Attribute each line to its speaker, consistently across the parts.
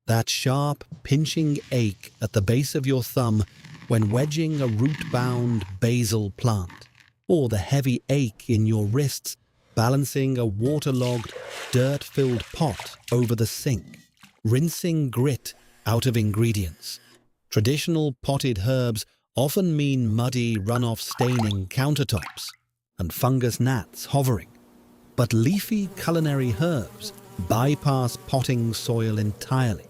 Speaker 1: That sharp, pinching ache at the base of your thumb when wedging a root-bound basil plant, or the heavy ache in your wrists balancing a waterlogged, dirt-filled pot over the sink, rinsing grit out of ingredients. Traditional potted herbs often mean muddy runoff staining countertops and fungus gnats hovering. But leafy culinary herbs bypass potting soil entirely.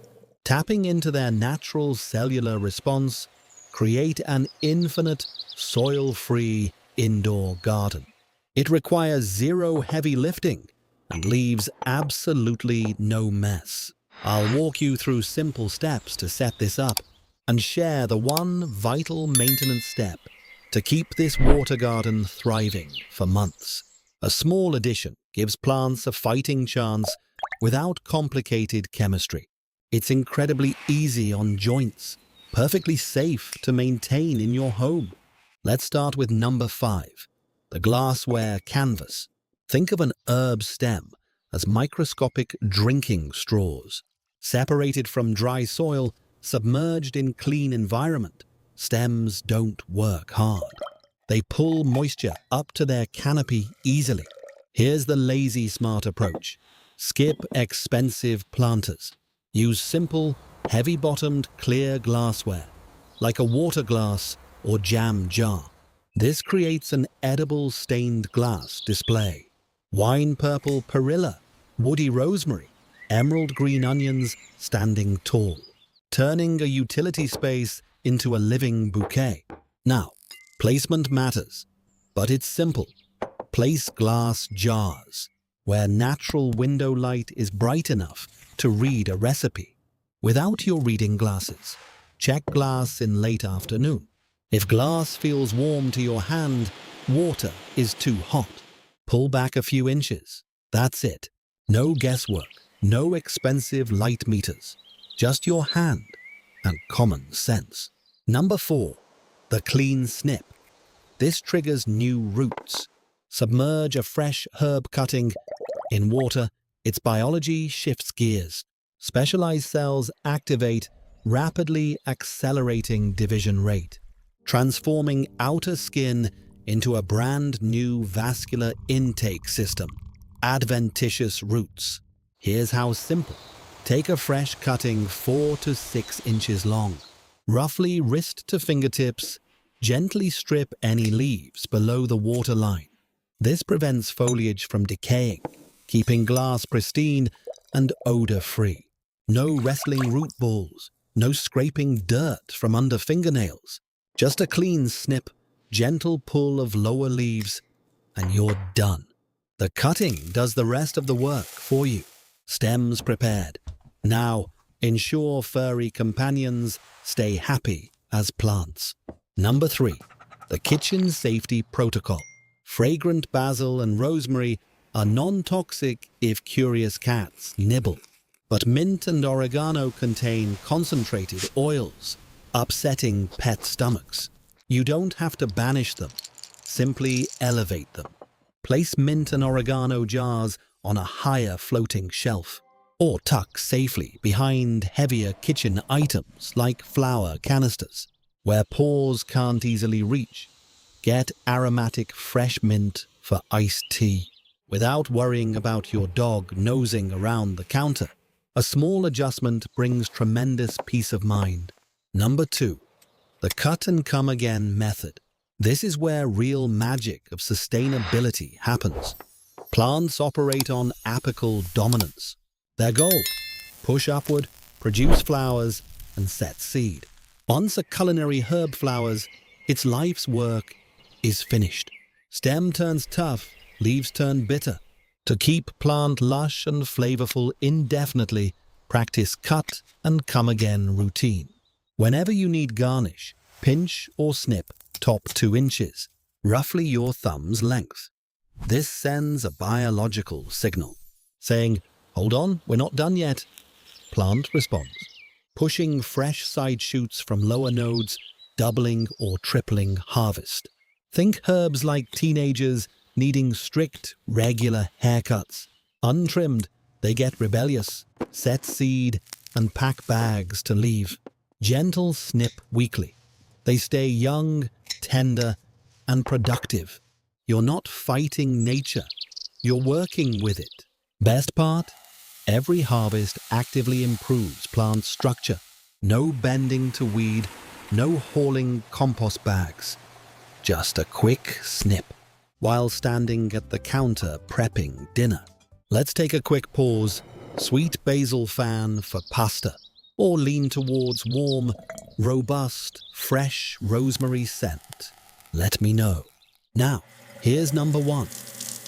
Speaker 1: Tapping into their natural cellular response, create an infinite, soil-free indoor garden. It requires zero heavy lifting and leaves absolutely no mess. I'll walk you through simple steps to set this up and share the one vital maintenance step to keep this water garden thriving for months. A small addition gives plants a fighting chance without complicated chemistry. It's incredibly easy on joints, perfectly safe to maintain in your home. Let's start with number 5, the glassware canvas. Think of an herb stem as microscopic drinking straws. Separated from dry soil, submerged in clean environment, stems don't work hard. They pull moisture up to their canopy easily. Here's the lazy smart approach. Skip expensive planters. Use simple, heavy-bottomed clear glassware, like a water glass or jam jar. This creates an edible stained glass display. Wine purple perilla, woody rosemary, emerald green onions standing tall, turning a utility space into a living bouquet. Now, placement matters, but it's simple. Place glass jars where natural window light is bright enough to read a recipe. Without your reading glasses, check glass in late afternoon. If glass feels warm to your hand, water is too hot. Pull back a few inches. That's it. No guesswork, no expensive light meters. Just your hand and common sense. Number 4, the clean snip. This triggers new roots. Submerge a fresh herb cutting in water. Its biology shifts gears. Specialized cells activate, rapidly accelerating division rate, transforming outer skin into a brand new vascular intake system. Adventitious roots. Here's how simple. Take a fresh cutting 4 to 6 inches long. Roughly wrist to fingertips, gently strip any leaves below the water line. This prevents foliage from decaying, keeping glass pristine and odor-free. No wrestling root balls, no scraping dirt from under fingernails. Just a clean snip, gentle pull of lower leaves, and you're done. The cutting does the rest of the work for you. Stems prepared. Now, ensure furry companions stay happy as plants. Number 3, the kitchen safety protocol. Fragrant basil and rosemary are non-toxic if curious cats nibble. But mint and oregano contain concentrated oils, upsetting pet stomachs. You don't have to banish them, simply elevate them. Place mint and oregano jars on a higher floating shelf, or tuck safely behind heavier kitchen items like flour canisters, where paws can't easily reach. Get aromatic fresh mint for iced tea, without worrying about your dog nosing around the counter. A small adjustment brings tremendous peace of mind. Number 2, the cut and come again method. This is where real magic of sustainability happens. Plants operate on apical dominance. Their goal: push upward, produce flowers, and set seed. Once a culinary herb flowers, its life's work is finished. Stem turns tough, leaves turn bitter. To keep plant lush and flavorful indefinitely, practice cut and come again routine. Whenever you need garnish, pinch or snip top 2 inches, roughly your thumb's length. This sends a biological signal, saying, "Hold on, we're not done yet." Plant responds, pushing fresh side shoots from lower nodes, doubling or tripling harvest. Think herbs like teenagers needing strict, regular haircuts. Untrimmed, they get rebellious, set seed, and pack bags to leave. Gentle snip weekly. They stay young, tender, and productive. You're not fighting nature. You're working with it. Best part? Every harvest actively improves plant structure. No bending to weed, no hauling compost bags. Just a quick snip while standing at the counter prepping dinner. Let's take a quick pause. Sweet basil fan for pasta, or lean towards warm, robust, fresh rosemary scent. Let me know. Now, here's number 1.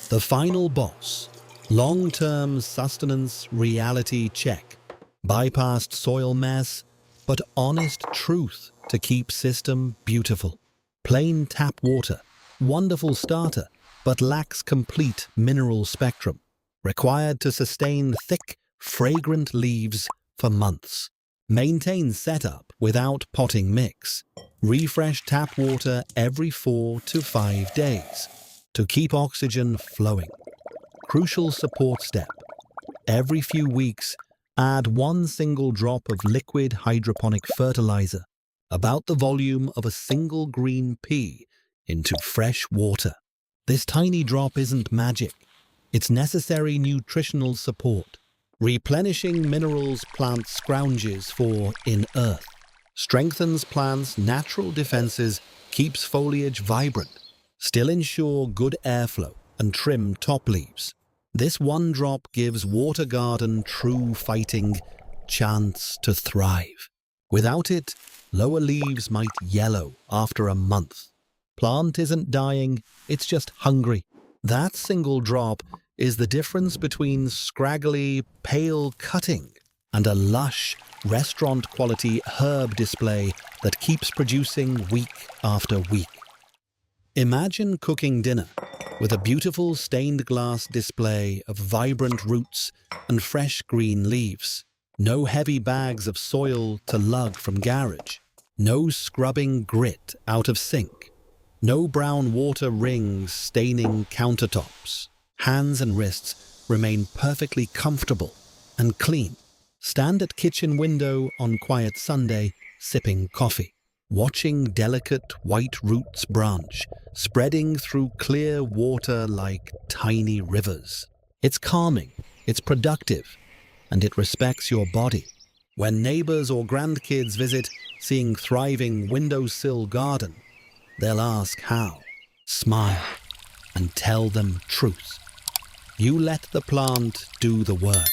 Speaker 1: The final boss. Long-term sustenance reality check. Bypassed soil mess, but honest truth to keep system beautiful. Plain tap water. Wonderful starter, but lacks complete mineral spectrum. Required to sustain thick, fragrant leaves for months. Maintain setup without potting mix. Refresh tap water every 4 to 5 days to keep oxygen flowing. Crucial support step. Every few weeks, add 1 single drop of liquid hydroponic fertilizer, about the volume of a single green pea, into fresh water. This tiny drop isn't magic. It's necessary nutritional support. Replenishing minerals plant scrounges for in earth. Strengthens plants' natural defenses, keeps foliage vibrant. Still ensure good airflow and trim top leaves. This 1 drop gives water garden true fighting chance to thrive. Without it, lower leaves might yellow after a month. Plant isn't dying, it's just hungry. That single drop is the difference between scraggly, pale cutting and a lush, restaurant-quality herb display that keeps producing week after week. Imagine cooking dinner with a beautiful stained glass display of vibrant roots and fresh green leaves. No heavy bags of soil to lug from garage. No scrubbing grit out of sink. No brown water rings staining countertops. Hands and wrists remain perfectly comfortable and clean. Stand at kitchen window on quiet Sunday, sipping coffee, watching delicate white roots branch, spreading through clear water like tiny rivers. It's calming, it's productive, and it respects your body. When neighbors or grandkids visit, seeing thriving windowsill garden, they'll ask how. Smile and tell them truth. You let the plant do the work.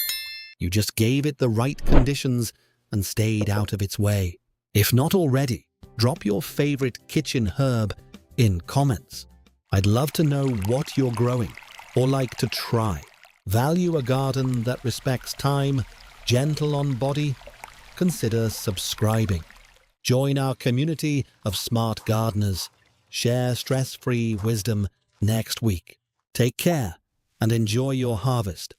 Speaker 1: You just gave it the right conditions and stayed out of its way. If not already, drop your favorite kitchen herb in comments. I'd love to know what you're growing or like to try. Value a garden that respects time, gentle on body? Consider subscribing. Join our community of smart gardeners. Share stress-free wisdom next week. Take care and enjoy your harvest.